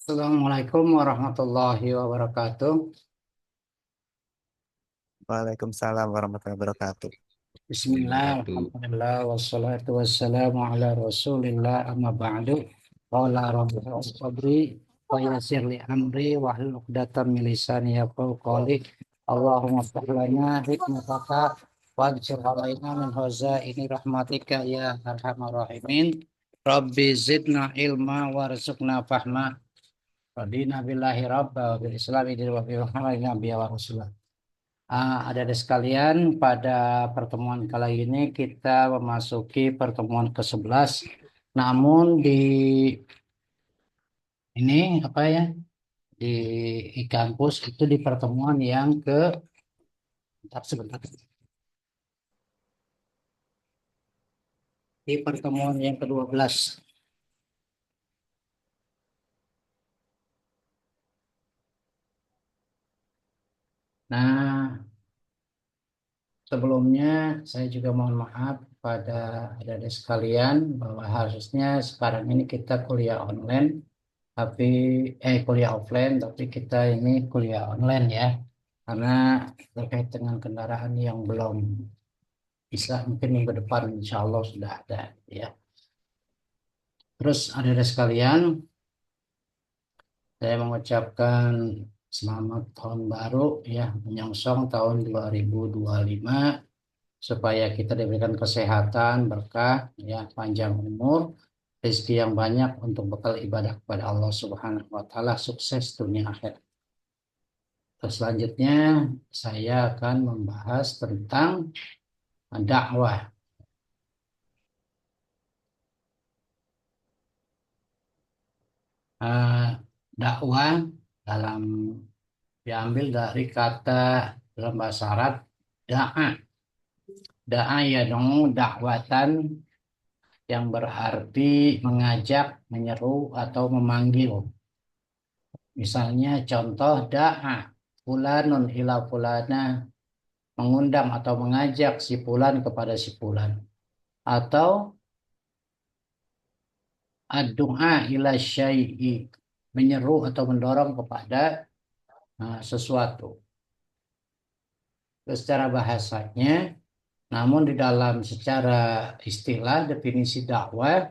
Assalamualaikum warahmatullahi wabarakatuh. Waalaikumsalam warahmatullahi wabarakatuh. Bismillah, Wabarakatuh. alhamdulillah, wassalatu wassalamu ala rasulillah amma ba'du. Qala rabbi sabri wa yassir li amri wa hlul 'uqdatam min lisani yafqahu qawli. Allahumma iftah lana hikmataka waj'al alaina min hazaini rahmatika ya arhamar rahimin. Rabbi zidna ilma warzuqna fahma. Radina billahi rabba wa bil islami dina wa bi Muhammadin nabiyya wa rasulah. Adik-adik sekalian, pada pertemuan kali ini kita memasuki pertemuan ke-11. Namun di ini apa ya? Di kampus itu di pertemuan yang ke bentar, sebentar. Di pertemuan yang ke-12. Nah, sebelumnya saya juga mohon maaf pada adik-adik sekalian bahwa harusnya sekarang ini kita kuliah online tapi kuliah offline tapi kita ini kuliah online ya karena terkait dengan kendaraan yang belum bisa mungkin minggu depan insya Allah sudah ada ya. Terus ada sekalian, saya mengucapkan selamat tahun baru ya, menyongsong tahun 2025 supaya kita diberikan kesehatan, berkah, ya, panjang umur, rezeki yang banyak untuk bekal ibadah kepada Allah Subhanahu wa taala, sukses dunia akhirat. Terus selanjutnya saya akan membahas tentang dakwah. Eh, Dakwah dalam diambil dari kata dalam bahasa Arab da'a. Da'a ya dong dakwatan yang berarti mengajak, menyeru atau memanggil. Misalnya contoh da'a fulanun ila fulana, mengundang atau mengajak si fulan kepada si fulan. Atau ad-du'a ila syai'i, menyeru atau mendorong kepada sesuatu. Itu secara bahasanya, namun di dalam secara istilah definisi dakwah,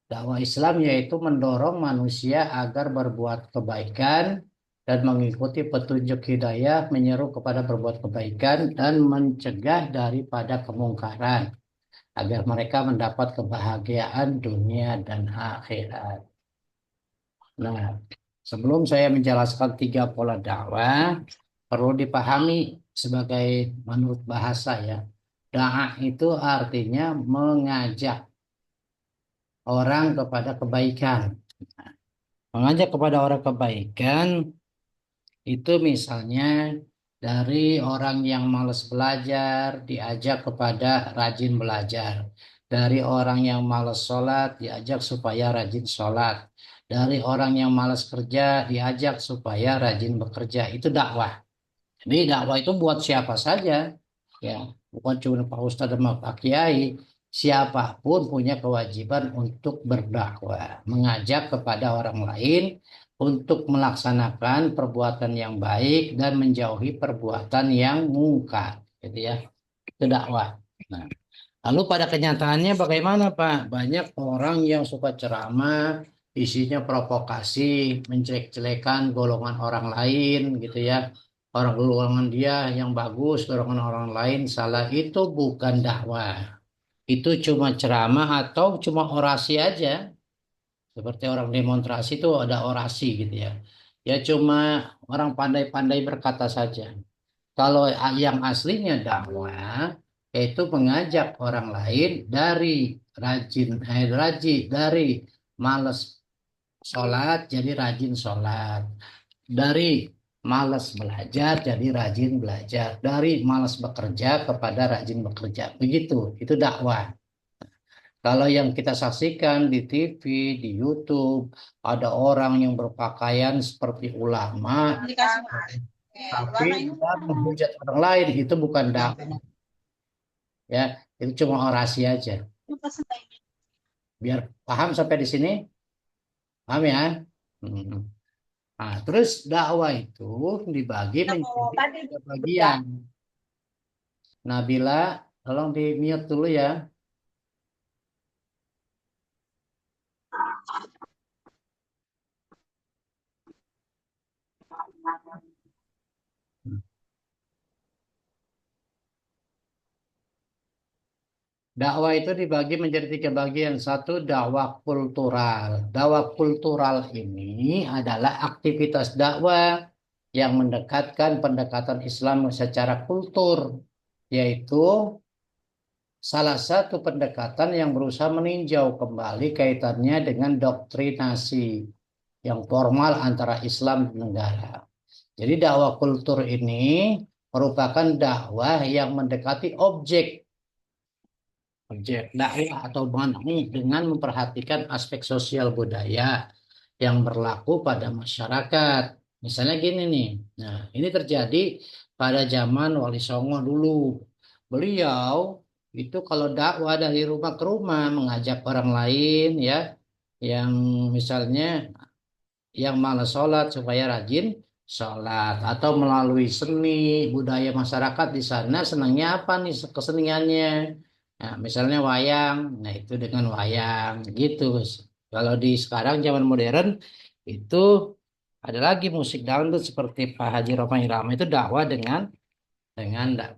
dakwah Islam yaitu mendorong manusia agar berbuat kebaikan dan mengikuti petunjuk hidayah, menyeru kepada berbuat kebaikan dan mencegah daripada kemungkaran agar mereka mendapat kebahagiaan dunia dan akhirat. Nah, sebelum saya menjelaskan tiga pola dakwah, perlu dipahami sebagai menurut bahasa ya. Da'a itu artinya mengajak orang kepada kebaikan. Mengajak kepada orang kebaikan itu misalnya dari orang yang malas belajar diajak kepada rajin belajar. Dari orang yang malas sholat diajak supaya rajin sholat. Dari orang yang malas kerja diajak supaya rajin bekerja. Itu dakwah. Jadi dakwah itu buat siapa saja, ya, bukan cuma Pak Ustadz dan Pak Kiai. Siapapun punya kewajiban untuk berdakwah, mengajak kepada orang lain untuk melaksanakan perbuatan yang baik dan menjauhi perbuatan yang mungkar, gitu ya. Itu dakwah. Nah, lalu pada kenyataannya bagaimana, Pak? Banyak orang yang suka ceramah, isinya provokasi, menjelek-jelekan golongan orang lain, gitu ya. Orang golongan dia yang bagus, golongan orang lain salah. Itu bukan dakwah. Itu cuma ceramah atau cuma orasi aja. Seperti orang demonstrasi itu ada orasi gitu ya. Ya cuma orang pandai-pandai berkata saja. Kalau yang aslinya dakwah yaitu mengajak orang lain dari dari malas sholat jadi rajin sholat, dari malas belajar jadi rajin belajar, dari malas bekerja kepada rajin bekerja. Begitu, itu dakwah. Kalau yang kita saksikan di TV, di YouTube, ada orang yang berpakaian seperti ulama, tapi dia menghujat orang lain, itu bukan dakwah, ya, itu cuma orasi aja. Biar paham sampai di sini. Paham ya? Hmm. Nah, terus dakwah itu dibagi menjadi tiga bagian. Nabila, tolong di mute dulu ya. Dakwah itu dibagi menjadi tiga bagian. Satu, dakwah kultural. Dakwah kultural ini adalah aktivitas dakwah yang mendekatkan pendekatan Islam secara kultur, yaitu salah satu pendekatan yang berusaha meninjau kembali kaitannya dengan doktrinasi yang formal antara Islam dan negara. Jadi dakwah kultur ini merupakan dakwah yang mendekati objek dakwah atau manhaj dengan memperhatikan aspek sosial budaya yang berlaku pada masyarakat. Misalnya gini nih, nah ini terjadi pada zaman Wali Songo dulu. Beliau itu kalau dakwah dari rumah ke rumah mengajak orang lain ya, yang misalnya yang malas sholat supaya rajin sholat atau melalui seni budaya masyarakat di sana senangnya apa nih keseniannya. Nah, misalnya wayang, nah itu dengan wayang gitu. Kalau di sekarang zaman modern itu ada lagi musik dangdut seperti Pak Haji Roma Irama itu dakwah dengan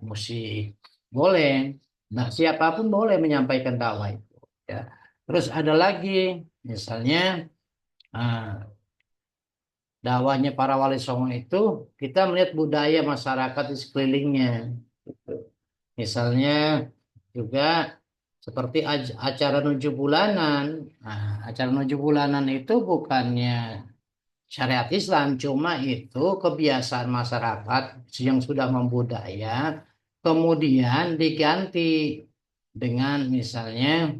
musik boleh. Nah, siapapun boleh menyampaikan dakwah itu ya. Terus ada lagi misalnya ah, dakwahnya para wali songo itu kita melihat budaya masyarakat di sekelilingnya. Gitu. Misalnya juga seperti acara 7 bulanan. Nah, acara 7 bulanan itu bukannya syariat Islam, cuma itu kebiasaan masyarakat yang sudah membudaya, kemudian diganti dengan misalnya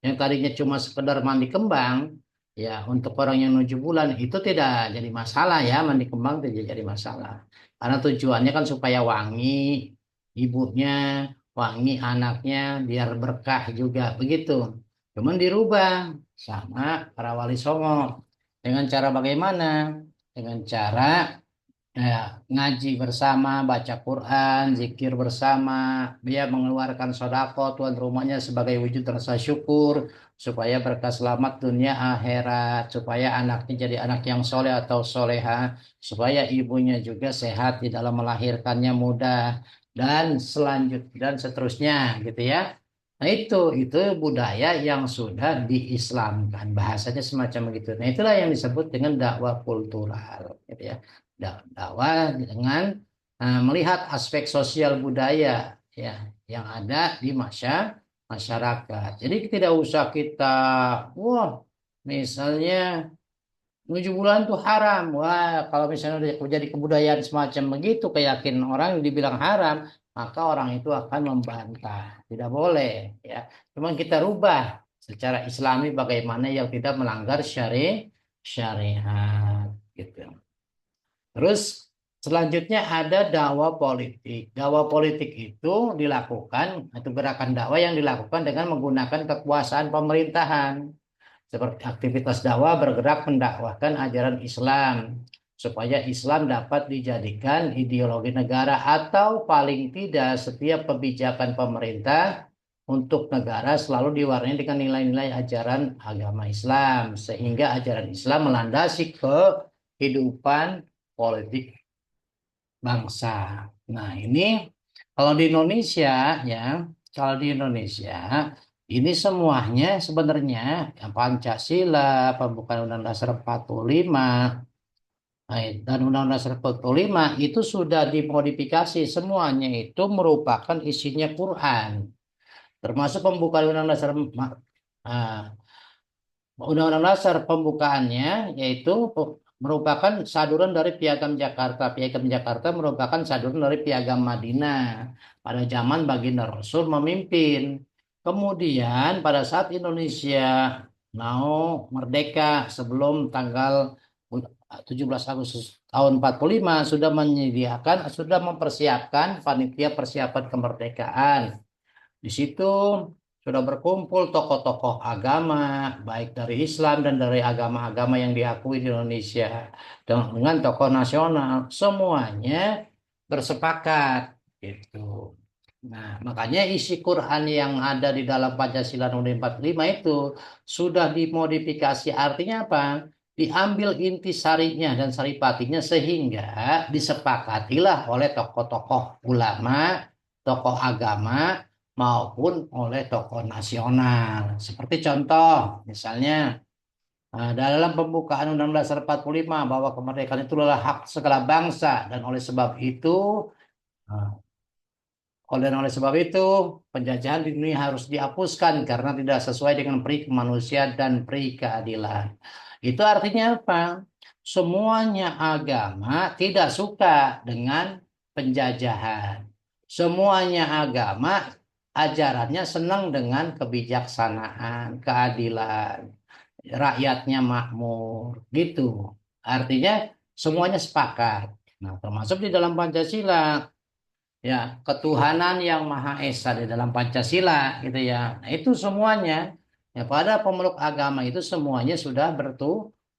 yang tadinya cuma sekedar mandi kembang, ya untuk orang yang 7 bulan itu tidak jadi masalah ya, mandi kembang tidak jadi masalah. Karena tujuannya kan supaya wangi ibunya, wangi anaknya, biar berkah juga begitu. Cuman dirubah sama para wali songo dengan cara bagaimana? Dengan cara ya, ngaji bersama, baca Quran, zikir bersama, dia mengeluarkan sodako tuan rumahnya sebagai wujud rasa syukur, supaya berkah selamat dunia akhirat, supaya anaknya jadi anak yang soleh atau soleha, supaya ibunya juga sehat di dalam melahirkannya mudah, dan selanjutnya dan seterusnya, gitu ya. Nah itu budaya yang sudah diislamkan, bahasanya semacam begitu. Nah itulah yang disebut dengan dakwah kultural, gitu ya dakwah dengan melihat aspek sosial budaya ya yang ada di masyarakat. Jadi tidak usah kita wah misalnya 7 bulan tuh haram. Wah, kalau misalnya udah jadi kebudayaan semacam begitu, keyakinan orang yang dibilang haram, maka orang itu akan membantah. Tidak boleh, ya. Cuma kita rubah secara Islami bagaimana yang tidak melanggar syariat, gitu. Terus selanjutnya ada dakwah politik. Dakwah politik itu dilakukan atau gerakan dakwah yang dilakukan dengan menggunakan kekuasaan pemerintahan. Seperti aktivitas dakwah bergerak mendakwahkan ajaran Islam supaya Islam dapat dijadikan ideologi negara atau paling tidak setiap kebijakan pemerintah untuk negara selalu diwarnai dengan nilai-nilai ajaran agama Islam sehingga ajaran Islam melandasi kehidupan politik bangsa. Nah, ini kalau di Indonesia ya, kalau di Indonesia ini semuanya sebenarnya yang Pancasila, pembukaan Undang-Undang Dasar 45, dan Undang-Undang Dasar 45 itu sudah dimodifikasi semuanya itu merupakan isinya Quran. Termasuk pembukaan Undang-Undang Dasar ah, Undang-Undang Dasar pembukaannya yaitu merupakan saduran dari Piagam Jakarta. Piagam Jakarta merupakan saduran dari Piagam Madinah pada zaman Baginda Rasul memimpin. Kemudian pada saat Indonesia mau merdeka sebelum tanggal 17 Agustus tahun 45 sudah menyediakan, sudah mempersiapkan panitia persiapan kemerdekaan. Di situ sudah berkumpul tokoh-tokoh agama, baik dari Islam dan dari agama-agama yang diakui di Indonesia, dengan tokoh nasional, semuanya bersepakat gitu. Nah, makanya isi Quran yang ada di dalam Pancasila nomor 45 itu sudah dimodifikasi. Artinya apa? Diambil intisarinya dan saripatinya sehingga disepakatilah oleh tokoh-tokoh ulama, tokoh agama, maupun oleh tokoh nasional. Seperti contoh, misalnya dalam pembukaan Undang-Undang Dasar 45 bahwa kemerdekaan itu adalah hak segala bangsa dan oleh sebab itu, penjajahan di dunia harus dihapuskan karena tidak sesuai dengan peri kemanusiaan dan peri keadilan. Itu artinya apa? Semuanya agama tidak suka dengan penjajahan. Semuanya agama ajarannya senang dengan kebijaksanaan, keadilan, rakyatnya makmur, gitu. Artinya semuanya sepakat. Nah, termasuk di dalam Pancasila. Ya, ketuhanan yang Maha Esa di dalam Pancasila gitu ya. Nah, itu semuanya ya pada pemeluk agama itu semuanya sudah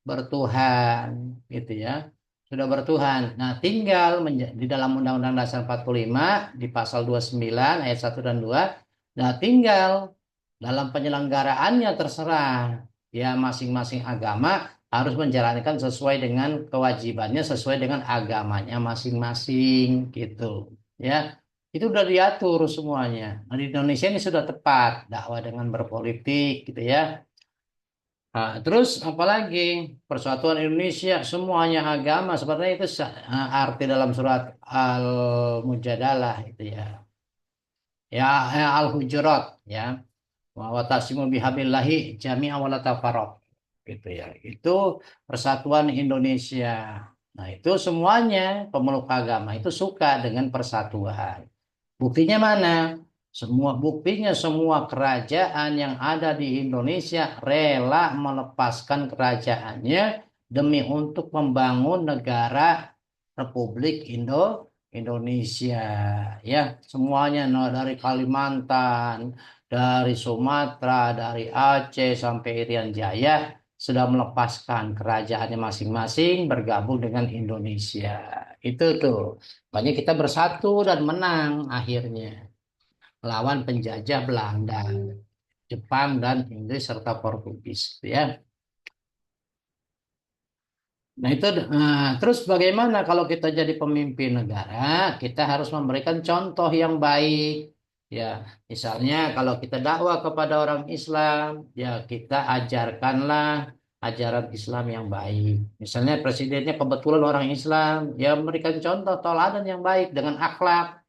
bertuhan gitu ya. Sudah bertuhan. Nah, tinggal di dalam Undang-Undang Dasar 45 di pasal 29 ayat 1 dan 2, nah tinggal dalam penyelenggaraannya terserah ya masing-masing agama harus menjalankan sesuai dengan kewajibannya sesuai dengan agamanya masing-masing gitu ya. Itu udah diatur semuanya. Nah, di Indonesia ini sudah tepat dakwah dengan berpolitik gitu ya. Nah, terus apalagi Persatuan Indonesia semuanya agama sebenarnya itu arti dalam surat Al-Mujadalah itu ya. Ya, Al-Hujurat ya. Wa watasimu bihabillahi jami'a wa la tafarraq gitu ya. Itu Persatuan Indonesia. Nah, itu semuanya pemeluk agama itu suka dengan persatuan. Buktinya mana? Buktinya semua kerajaan yang ada di Indonesia rela melepaskan kerajaannya demi untuk membangun negara Republik Indonesia. Ya, semuanya dari Kalimantan, dari Sumatera, dari Aceh sampai Irian Jaya sudah melepaskan kerajaannya masing-masing bergabung dengan Indonesia. Itu tuh. Makanya kita bersatu dan menang akhirnya melawan penjajah Belanda, Jepang dan Inggris serta Portugis, ya. Nah itu, terus bagaimana kalau kita jadi pemimpin negara? Kita harus memberikan contoh yang baik, ya. Misalnya kalau kita dakwah kepada orang Islam, ya kita ajarkanlah ajaran Islam yang baik. Misalnya presidennya kebetulan orang Islam, ya memberikan contoh teladan yang baik dengan akhlak,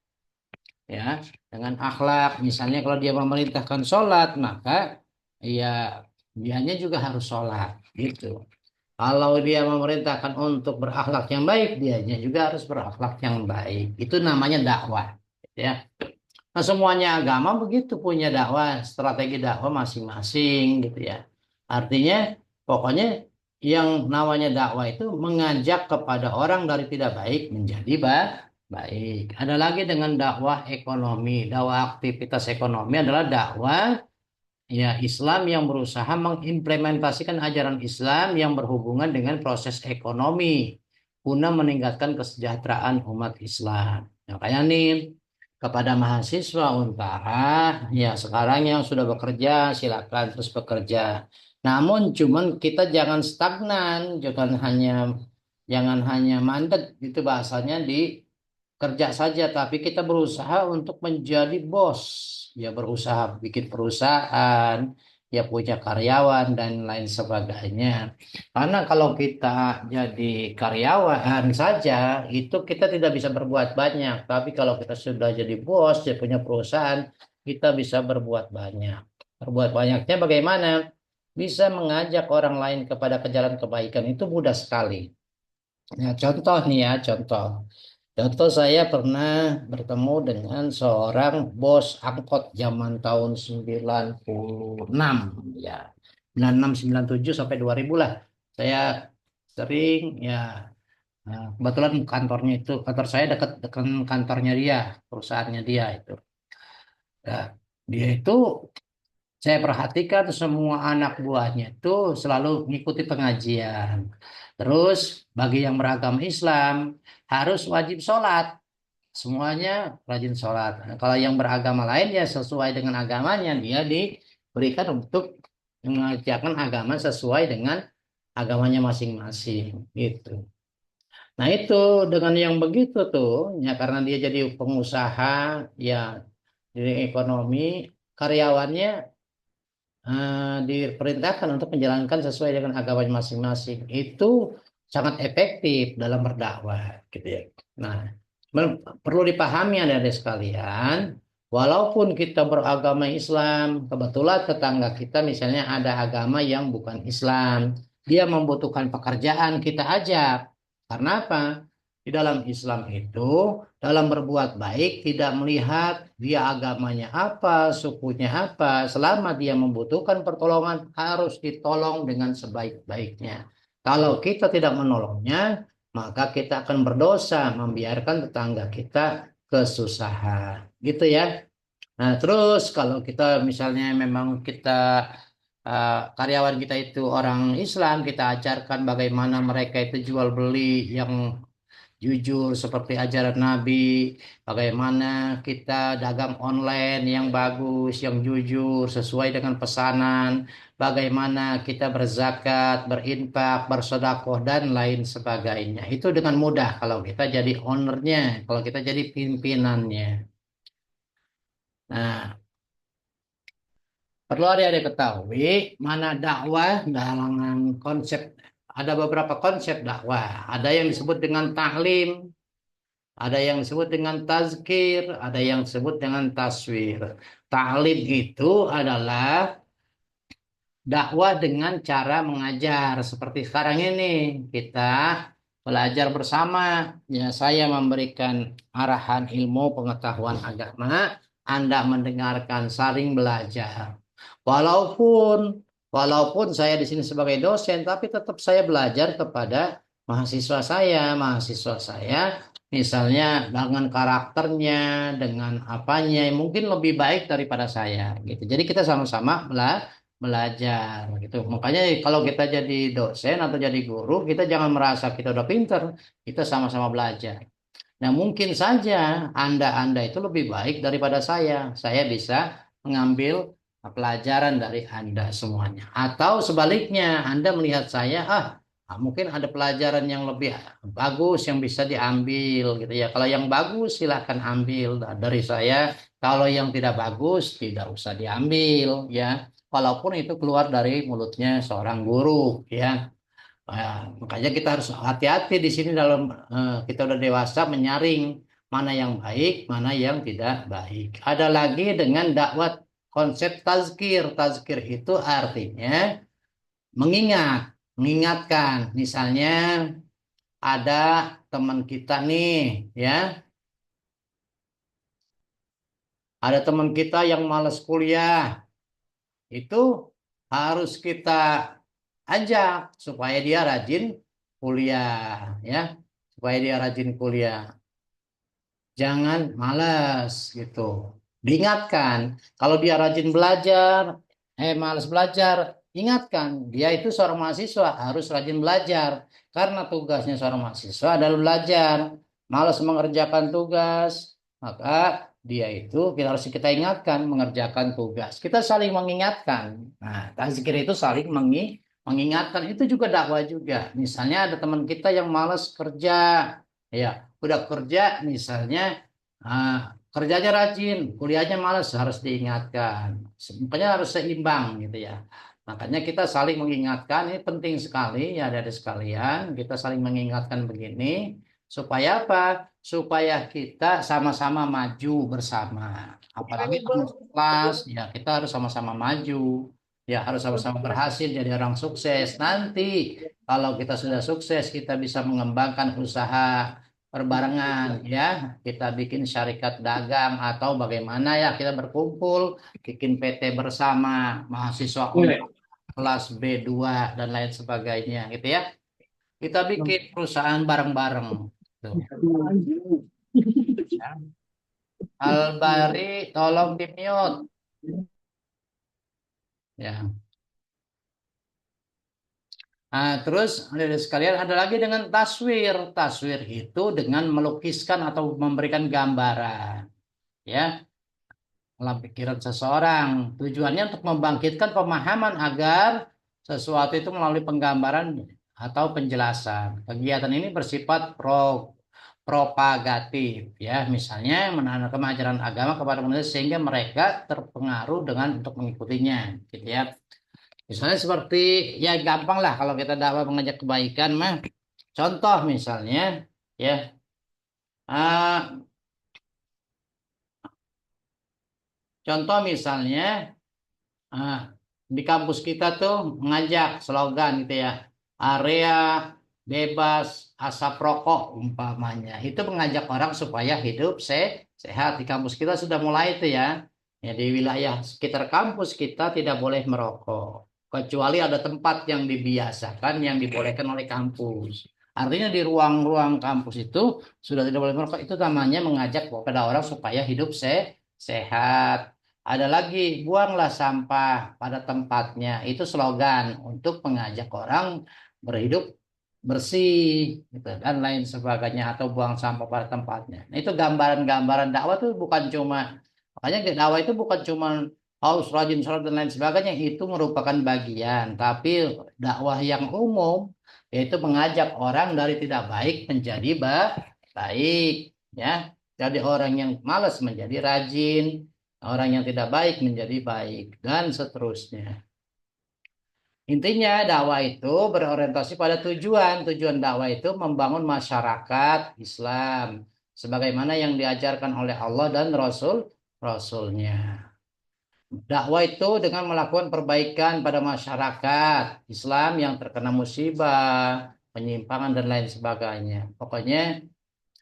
ya dengan akhlak misalnya kalau dia memerintahkan sholat maka ya dianya juga harus sholat gitu kalau dia memerintahkan untuk berakhlak yang baik dianya juga harus berakhlak yang baik itu namanya dakwah ya. Nah semuanya agama begitu punya dakwah strategi dakwah masing-masing gitu ya artinya pokoknya yang namanya dakwah itu mengajak kepada orang dari tidak baik menjadi baik. Ada lagi dengan dakwah ekonomi. Dakwah aktivitas ekonomi adalah dakwah ya Islam yang berusaha mengimplementasikan ajaran Islam yang berhubungan dengan proses ekonomi guna meningkatkan kesejahteraan umat Islam. Nah, kayak nih kepada mahasiswa Untara ya sekarang yang sudah bekerja silakan terus bekerja. Namun cuman kita jangan stagnan, jangan hanya mandek gitu bahasanya di kerja saja, tapi kita berusaha untuk menjadi bos. Ya berusaha bikin perusahaan, ya punya karyawan dan lain sebagainya. Karena kalau kita jadi karyawan saja, itu kita tidak bisa berbuat banyak. Tapi kalau kita sudah jadi bos, ya punya perusahaan, kita bisa berbuat banyak. Berbuat banyaknya bagaimana? Bisa mengajak orang lain kepada ke jalan kebaikan itu mudah sekali. Ya, contoh nih ya, contoh. Contoh saya pernah bertemu dengan seorang bos angkot zaman tahun 96 ya. 96 97 sampai 2000 lah. Saya sering ya kebetulan kantor saya dekat dengan kantornya dia, perusahaannya dia itu. Ya, dia itu Saya perhatikan semua anak buahnya itu selalu mengikuti pengajian. Terus bagi yang beragama Islam harus wajib sholat. Semuanya rajin sholat. Nah, kalau yang beragama lain ya sesuai dengan agamanya dia diberikan untuk mengerjakan agama sesuai dengan agamanya masing-masing gitu. Nah itu dengan yang begitu tuh ya karena dia jadi pengusaha ya di ekonomi karyawannya diperintahkan untuk menjalankan sesuai dengan agama masing-masing itu sangat efektif dalam berdakwah gitu ya. Nah, perlu dipahami ada sekalian, walaupun kita beragama Islam, kebetulan tetangga kita misalnya ada agama yang bukan Islam, dia membutuhkan pekerjaan kita ajak. Karena apa? Di dalam Islam itu dalam berbuat baik tidak melihat dia agamanya apa, sukunya apa, selama dia membutuhkan pertolongan harus ditolong dengan sebaik-baiknya. Kalau kita tidak menolongnya, maka kita akan berdosa membiarkan tetangga kita kesusahan. Gitu ya. Nah, terus kalau kita misalnya memang kita karyawan kita itu orang Islam, kita ajarkan bagaimana mereka itu jual beli yang jujur seperti ajaran Nabi, bagaimana kita dagang online yang bagus, yang jujur, sesuai dengan pesanan, bagaimana kita berzakat, berinfak, bersedekah dan lain sebagainya. Itu dengan mudah kalau kita jadi ownernya, kalau kita jadi pimpinannya. Nah, perlu ada ketahui mana dakwah dalam konsep ada beberapa konsep dakwah. Ada yang disebut dengan taklim, ada yang disebut dengan tazkir, ada yang disebut dengan taswir. Ta'lim itu adalah dakwah dengan cara mengajar. Seperti sekarang ini, kita belajar bersama. Ya, saya memberikan arahan ilmu pengetahuan agama, Anda mendengarkan, saling belajar. Walaupun walaupun saya di sini sebagai dosen, tapi tetap saya belajar kepada mahasiswa saya misalnya dengan karakternya, dengan apanya, mungkin lebih baik daripada saya gitu. Jadi kita sama-sama belajar gitu. Makanya kalau kita jadi dosen atau jadi guru, kita jangan merasa kita udah pinter, kita sama-sama belajar. Nah, mungkin saja Anda itu lebih baik daripada saya. Saya bisa mengambil pelajaran dari Anda semuanya. Atau sebaliknya, Anda melihat saya, mungkin ada pelajaran yang lebih bagus yang bisa diambil gitu ya. Kalau yang bagus silahkan ambil dari saya. Kalau yang tidak bagus tidak usah diambil ya. Walaupun itu keluar dari mulutnya seorang guru ya. Nah, makanya kita harus hati-hati di sini dalam kita udah dewasa menyaring mana yang baik, mana yang tidak baik. Ada lagi dengan dakwah konsep tazkir. Tazkir itu artinya mengingat, mengingatkan. Misalnya ada teman kita nih, ya, ada teman kita yang malas kuliah, itu harus kita ajak supaya dia rajin kuliah, ya, supaya dia rajin kuliah. Jangan malas gitu. Diingatkan, kalau dia rajin belajar, malas belajar, ingatkan, dia itu seorang mahasiswa harus rajin belajar. Karena tugasnya seorang mahasiswa adalah belajar. Malas mengerjakan tugas, maka dia itu kita harus kita ingatkan mengerjakan tugas. Kita saling mengingatkan. Nah, tazkir itu saling mengingatkan. Itu juga dakwah juga. Misalnya ada teman kita yang malas kerja, ya udah kerja misalnya kerjanya rajin, kuliahnya malas harus diingatkan. Makanya harus seimbang gitu ya. Makanya kita saling mengingatkan ini penting sekali ya dari sekalian kita saling mengingatkan begini supaya apa? Supaya kita sama-sama maju bersama. Apalagi teman kelas ya kita harus sama-sama maju. Ya harus sama-sama berhasil jadi orang sukses. Nanti kalau kita sudah sukses kita bisa mengembangkan usaha berbarengan ya kita bikin syarikat dagang atau bagaimana ya kita berkumpul bikin PT bersama mahasiswa untuk kelas B2 dan lain sebagainya gitu ya kita bikin perusahaan bareng-bareng tuh ya. Albari tolong di mute Ya. Nah, terus adik sekalian ada lagi dengan taswir. Taswir itu dengan melukiskan atau memberikan gambaran, ya, dalam pikiran seseorang. Tujuannya untuk membangkitkan pemahaman agar sesuatu itu melalui penggambaran atau penjelasan. Kegiatan ini bersifat propagatif, ya, misalnya menanamkan ajaran agama kepada manusia sehingga mereka terpengaruh dengan untuk mengikutinya, gitu ya. Misalnya seperti, ya gampang lah kalau kita dakwah mengajak kebaikan mah. Contoh misalnya, ya, ah, contoh misalnya, ah, di kampus kita tuh mengajak slogan gitu ya, area bebas asap rokok umpamanya. Itu mengajak orang supaya hidup sehat. Di kampus kita sudah mulai itu ya. Ya, di wilayah sekitar kampus kita tidak boleh merokok. Kecuali ada tempat yang dibiasakan yang dibolehkan oleh kampus. Artinya di ruang-ruang kampus itu sudah tidak boleh merokok. Itu namanya mengajak kepada orang supaya hidup sehat. Ada lagi, buanglah sampah pada tempatnya. Itu slogan untuk mengajak orang berhidup bersih, gitu, dan lain sebagainya, atau buang sampah pada tempatnya. Nah, itu gambaran-gambaran dakwah tuh bukan cuma, makanya dakwah itu bukan cuma harus rajin sholat dan lain sebagainya. Itu merupakan bagian. Tapi dakwah yang umum yaitu mengajak orang dari tidak baik menjadi baik, ya. Jadi orang yang malas menjadi rajin, orang yang tidak baik menjadi baik, dan seterusnya. Intinya dakwah itu berorientasi pada tujuan. Tujuan dakwah itu membangun masyarakat Islam sebagaimana yang diajarkan oleh Allah dan Rasul-Rasulnya. Dakwah itu dengan melakukan perbaikan pada masyarakat Islam yang terkena musibah, penyimpangan dan lain sebagainya. Pokoknya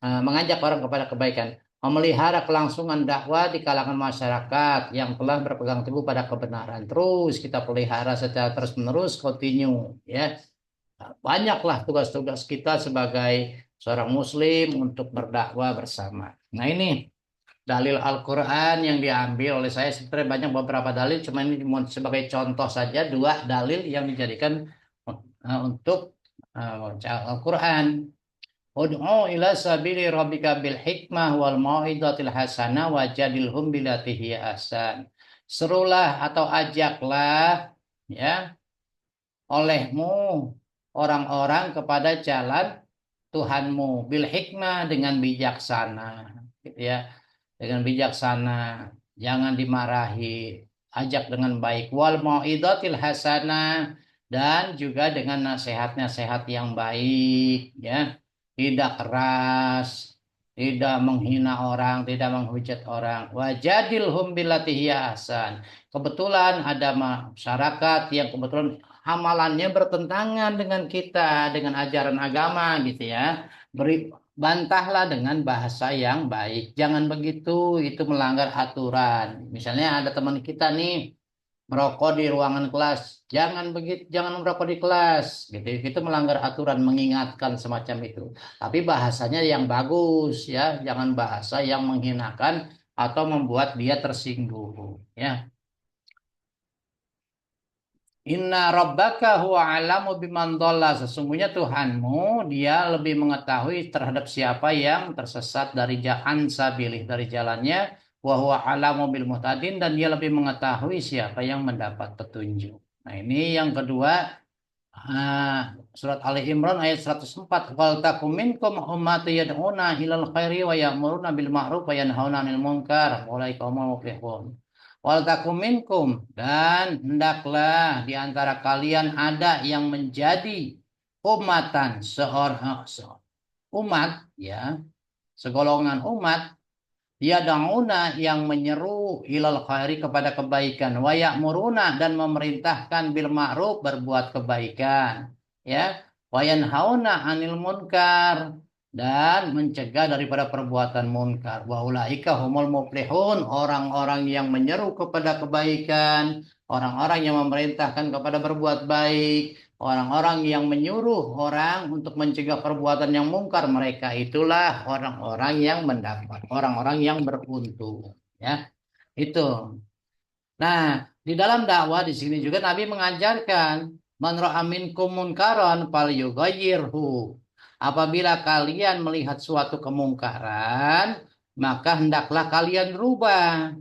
mengajak orang kepada kebaikan, memelihara kelangsungan dakwah di kalangan masyarakat yang telah berpegang teguh pada kebenaran. Terus kita pelihara secara terus-menerus, continue, ya. Banyaklah tugas-tugas kita sebagai seorang muslim untuk berdakwah bersama. Nah, ini dalil Al-Quran yang diambil oleh saya. Sebenarnya banyak beberapa dalil, cuma ini sebagai contoh saja dua dalil yang dijadikan untuk Al-Quran. Ud'u ila sabili rabbika bil hikmah wal mau'izatil hasanah wajadilhum billati hiya ahsan. Serulah atau ajaklah, ya, olehmu orang-orang kepada jalan Tuhanmu bil hikmah, dengan bijaksana, gitu ya. Dengan bijaksana, jangan dimarahi, ajak dengan baik, wal mau'izatil hasanah, dan juga dengan nasihat-nasihat yang baik, ya. Tidak keras, tidak menghina orang, tidak menghujat orang. Wajadilhum billati hiya ahsan. Kebetulan ada masyarakat yang kebetulan amalannya bertentangan dengan kita, dengan ajaran agama, gitu ya. Bantahlah dengan bahasa yang baik. Jangan begitu, itu melanggar aturan. Misalnya ada teman kita nih merokok di ruangan kelas. Jangan begitu, jangan merokok di kelas. Gitu. Itu melanggar aturan, mengingatkan semacam itu. Tapi bahasanya yang bagus, ya. Jangan bahasa yang menghinakan atau membuat dia tersinggung, ya. Inna rabbaka huwa alamu biman dhalla. Sesungguhnya Tuhanmu, dia lebih mengetahui terhadap siapa yang tersesat dari jalan sabilih, dari jalannya. Wa huwa alamu bil muhtadin, dan dia lebih mengetahui siapa yang mendapat petunjuk. Nah, ini yang kedua, surat Ali Imran ayat 104. Wal takum minkum ummatu yad'una ilal khairi wa ya'muruna bil ma'ruf wa yanhauna 'anil munkar. Ulaika humul muflihun. Wal takum minkum, dan hendaklah di antara kalian ada yang menjadi umatan, seorang umat, ya, segolongan umat, yad'una, yang menyeru, ilal khairi, kepada kebaikan, wa ya'muruna, dan memerintahkan bil ma'ruf, berbuat kebaikan, ya, wa yanhauna 'anil munkar, dan mencegah daripada perbuatan munkar. Wa ulaika humul muflihun, orang-orang yang menyeru kepada kebaikan, orang-orang yang memerintahkan kepada berbuat baik, orang-orang yang menyuruh orang untuk mencegah perbuatan yang mungkar, mereka itulah orang-orang yang mendapat, orang-orang yang beruntung, ya. Itu. Nah, di dalam dakwah di sini juga Nabi mengajarkan man ra'a minkum munkaran falyughayyirhu. Apabila kalian melihat suatu kemungkaran, maka hendaklah kalian rubah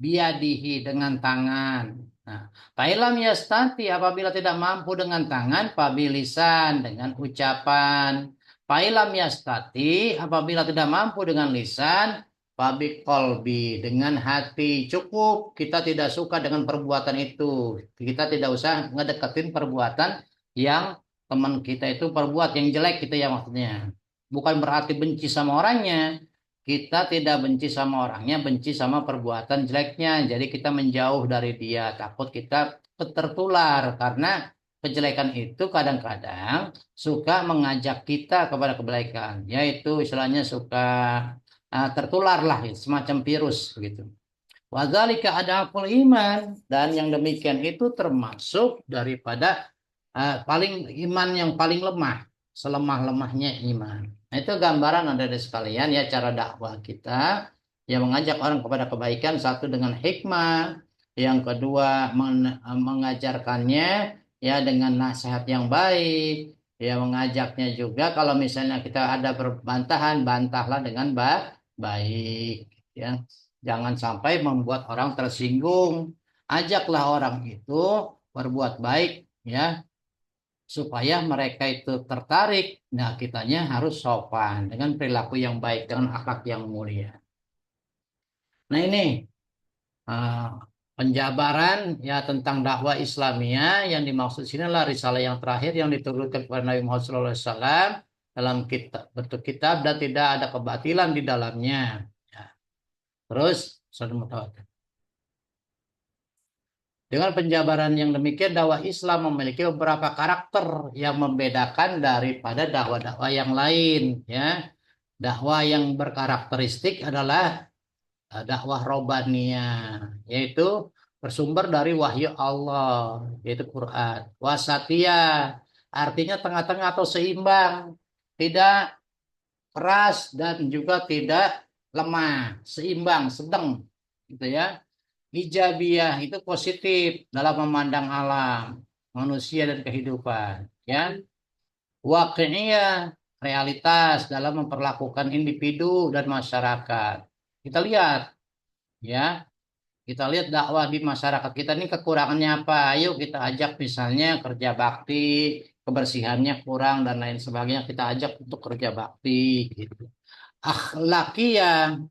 biadihi dengan tangan. Nah, fa'ilam yastati apabila tidak mampu dengan tangan, pabilisan dengan ucapan. Fa'ilam yastati apabila tidak mampu dengan lisan, Pabik kolbi dengan hati cukup kita tidak suka dengan perbuatan itu, kita tidak usah ngedeketin perbuatan yang teman kita itu perbuat yang jelek gitu ya maksudnya, bukan berarti benci sama orangnya, kita tidak benci sama orangnya, benci sama perbuatan jeleknya, jadi kita menjauh dari dia, takut kita tertular karena kejelekan itu kadang-kadang suka mengajak kita kepada kebaikan, yaitu istilahnya suka tertular lah semacam virus begitu. Wadzalika adaful iman dan yang demikian itu termasuk daripada paling iman yang paling lemah, selemah-lemahnya iman. Nah, itu gambaran ada di sekalian ya cara dakwah kita yang mengajak orang kepada kebaikan satu dengan hikmah, yang kedua mengajarkannya ya dengan nasihat yang baik, ya mengajaknya juga kalau misalnya kita ada perbantahan, bantahlah dengan baik ya. Jangan sampai membuat orang tersinggung. Ajaklah orang itu berbuat baik ya supaya mereka itu tertarik. Nah, kitanya harus sopan dengan perilaku yang baik, dengan akhlak yang mulia. Nah, ini uh, penjabaran ya tentang dakwah Islamiyah yang dimaksud sini adalah risalah yang terakhir yang diturunkan kepada Nabi Muhammad SAW dalam kitab bentuk kitab dan tidak ada kebatilan di dalamnya. Ya. Terus, saudara mutawatir. Dengan penjabaran yang demikian, dakwah Islam memiliki beberapa karakter yang membedakan daripada dakwah-dakwah yang lain. Ya, dakwah yang berkarakteristik adalah dakwah Robbaniyah, yaitu bersumber dari wahyu Allah, yaitu Quran. Wasatiyah, artinya tengah-tengah atau seimbang, tidak keras dan juga tidak lemah, seimbang, sedang, gitu ya. Ijabiyah itu positif dalam memandang alam, manusia dan kehidupan. Ya, waqi'iyah realitas dalam memperlakukan individu dan masyarakat. Kita lihat, ya, kita lihat dakwah di masyarakat kita ini kekurangannya apa. Ayo kita ajak misalnya kerja bakti, kebersihannya kurang dan lain sebagainya. Kita ajak untuk kerja bakti, gitu. Akhlakiyah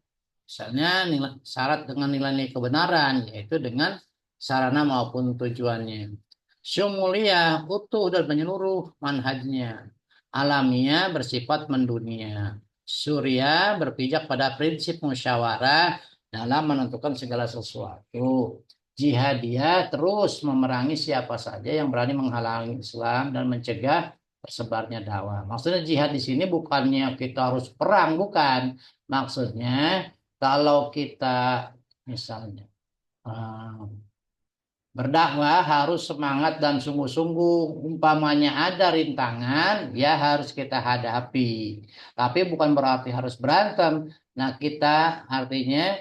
misalnya syarat dengan nilai-nilai kebenaran yaitu dengan sarana maupun tujuannya. Syumulia utuh dan menyeluruh manhajnya. Alamiah bersifat mendunia. Surya berpijak pada prinsip musyawarah dalam menentukan segala sesuatu. Jihadiyah terus memerangi siapa saja yang berani menghalangi Islam dan mencegah tersebarnya dakwah. Maksudnya jihad di sini bukannya kita harus perang, bukan. Maksudnya kalau kita misalnya eh, berdakwah harus semangat dan sungguh-sungguh. Umpamanya ada rintangan, ya harus kita hadapi. Tapi bukan berarti harus berantem. Nah, kita artinya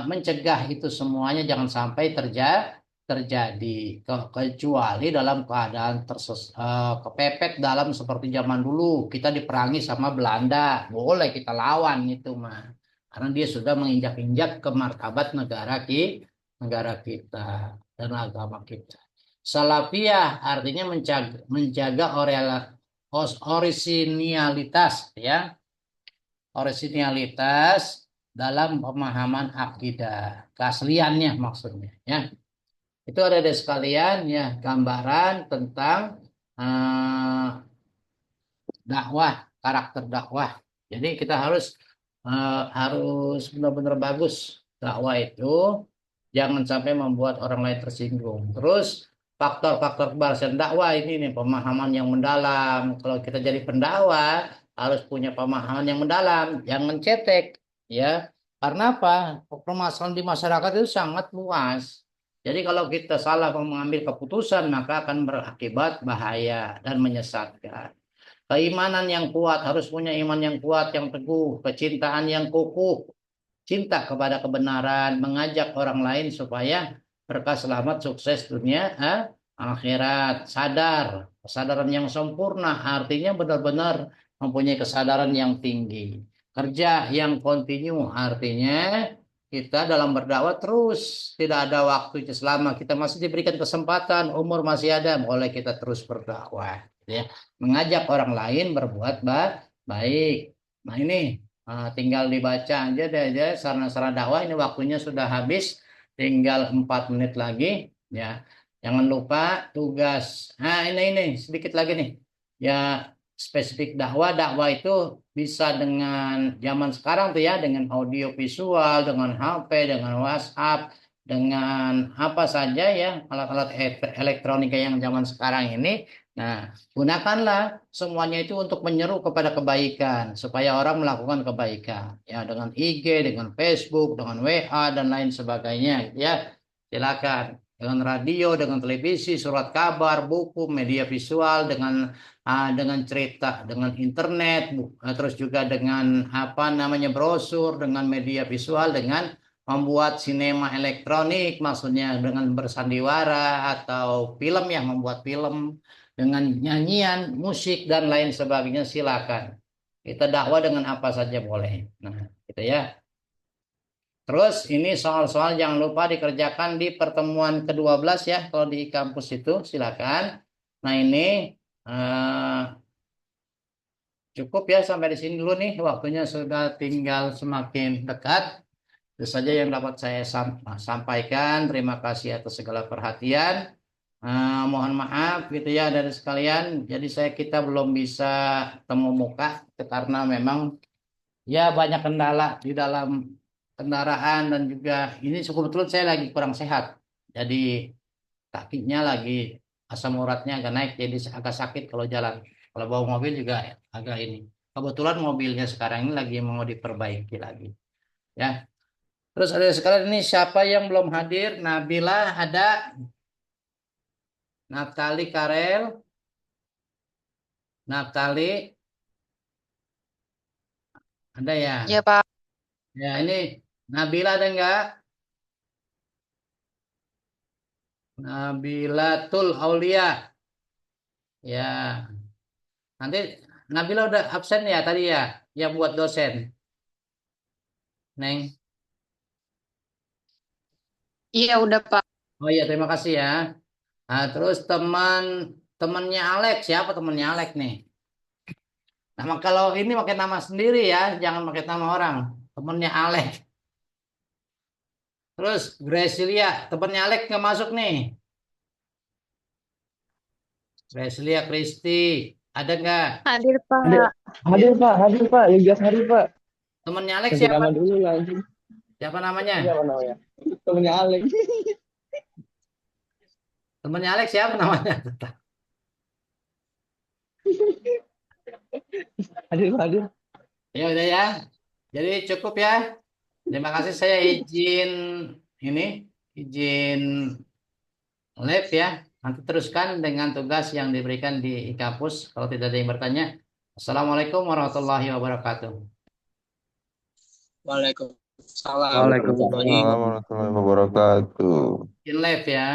mencegah itu semuanya jangan sampai terjadi. Kecuali dalam keadaan kepepet dalam seperti zaman dulu. Kita diperangi sama Belanda. Boleh kita lawan itu mah. Karena dia sudah menginjak-injak ke martabat negara kita dan agama kita. Salafiyah artinya menjaga orisinalitas ya, orisinalitas dalam pemahaman akidah, keasliannya maksudnya ya. Itu ada di sekalian ya gambaran tentang eh, dakwah, karakter dakwah. Jadi kita harus benar-benar bagus dakwah itu jangan sampai membuat orang lain tersinggung. Terus faktor-faktor keberhasilan dakwah ini nih pemahaman yang mendalam. Kalau kita jadi pendakwah harus punya pemahaman yang mendalam, jangan cetek ya. Karena apa? Permasalahan di masyarakat itu sangat luas. Jadi kalau kita salah mengambil keputusan maka akan berakibat bahaya dan menyesatkan. Keimanan yang kuat harus punya iman yang kuat, yang teguh, kecintaan yang kukuh, cinta kepada kebenaran, mengajak orang lain supaya berkah, selamat, sukses dunia, akhirat. Sadar, kesadaran yang sempurna artinya benar-benar mempunyai kesadaran yang tinggi. Kerja yang kontinu artinya kita dalam berdakwah terus, tidak ada waktunya selama kita masih diberikan kesempatan, umur masih ada, boleh kita terus berdakwah, ya. Mengajak orang lain berbuat baik. Nah ini tinggal dibaca aja deh aja sarana-sarana dakwah. Ini waktunya sudah habis, tinggal 4 menit lagi, ya. Jangan lupa tugas. Nah ini sedikit lagi nih, ya, spesifik dakwah. Dakwah itu bisa dengan zaman sekarang tuh ya, dengan audio visual, dengan HP, dengan WhatsApp, dengan apa saja ya, alat-alat elektronika yang zaman sekarang ini. Nah, gunakanlah semuanya itu untuk menyeru kepada kebaikan, supaya orang melakukan kebaikan. Ya, dengan IG, dengan Facebook, dengan WA, dan lain sebagainya. Ya, silakan. Dengan radio, dengan televisi, surat kabar, buku, media visual, dengan cerita, dengan internet, terus juga dengan apa namanya brosur, dengan media visual, dengan membuat sinema elektronik, maksudnya dengan bersandiwara atau film, yang membuat film dengan nyanyian, musik dan lain sebagainya, silakan. Kita dakwah dengan apa saja boleh. Nah, gitu ya. Terus ini soal-soal jangan lupa dikerjakan di pertemuan ke-12 ya, kalau di kampus itu silakan. Nah, ini eh, cukup ya sampai di sini dulu nih. Waktunya sudah tinggal semakin dekat. Itu saja yang dapat saya sampaikan. Terima kasih atas segala perhatian. Mohon maaf gitu ya dari sekalian. Jadi kita belum bisa temu muka karena memang ya banyak kendala di dalam kendaraan, dan juga ini kebetulan saya lagi kurang sehat. Jadi kakinya lagi, asam uratnya agak naik, jadi agak sakit kalau jalan. Kalau bawa mobil juga agak ini. Kebetulan mobilnya sekarang ini lagi mau diperbaiki lagi. Ya. Terus ada sekalian ini siapa yang belum hadir? Nabila ada, Naftali Karel, Naftali ada ya. Ya Pak, Ya ini Nabila ada enggak? Nabilatul Aulia. Ya, nanti Nabila udah absen ya tadi ya, yang buat dosen, Neng. iya udah Pak. Oh iya, terima kasih ya. Nah, terus temannya Alex, siapa temannya Alex nih? Nama kalau ini pakai nama sendiri ya, jangan pakai nama orang. Temannya Alex. Terus Gracilia, temannya Alex nggak masuk nih. Gracilia Kristi, ada nggak? Hadir Hadir, Pak. hadir Pak, Ligas hadir Pak. Temannya Alex Ganti siapa? nama dulu langsung. Siapa Ini namanya? apa namanya? Temennya Alex. Temannya Alex siapa namanya? Hadir Pak, hadir. Ya udah ya. Jadi cukup ya. Terima kasih, saya izin ini, izin live ya. Nanti teruskan dengan tugas yang diberikan di kampus kalau tidak ada yang bertanya. Assalamualaikum warahmatullahi wabarakatuh. Waalaikumsalam warahmatullahi Waalaikumsalam wabarakatuh. warahmatullahi wabarakatuh. Izin live ya.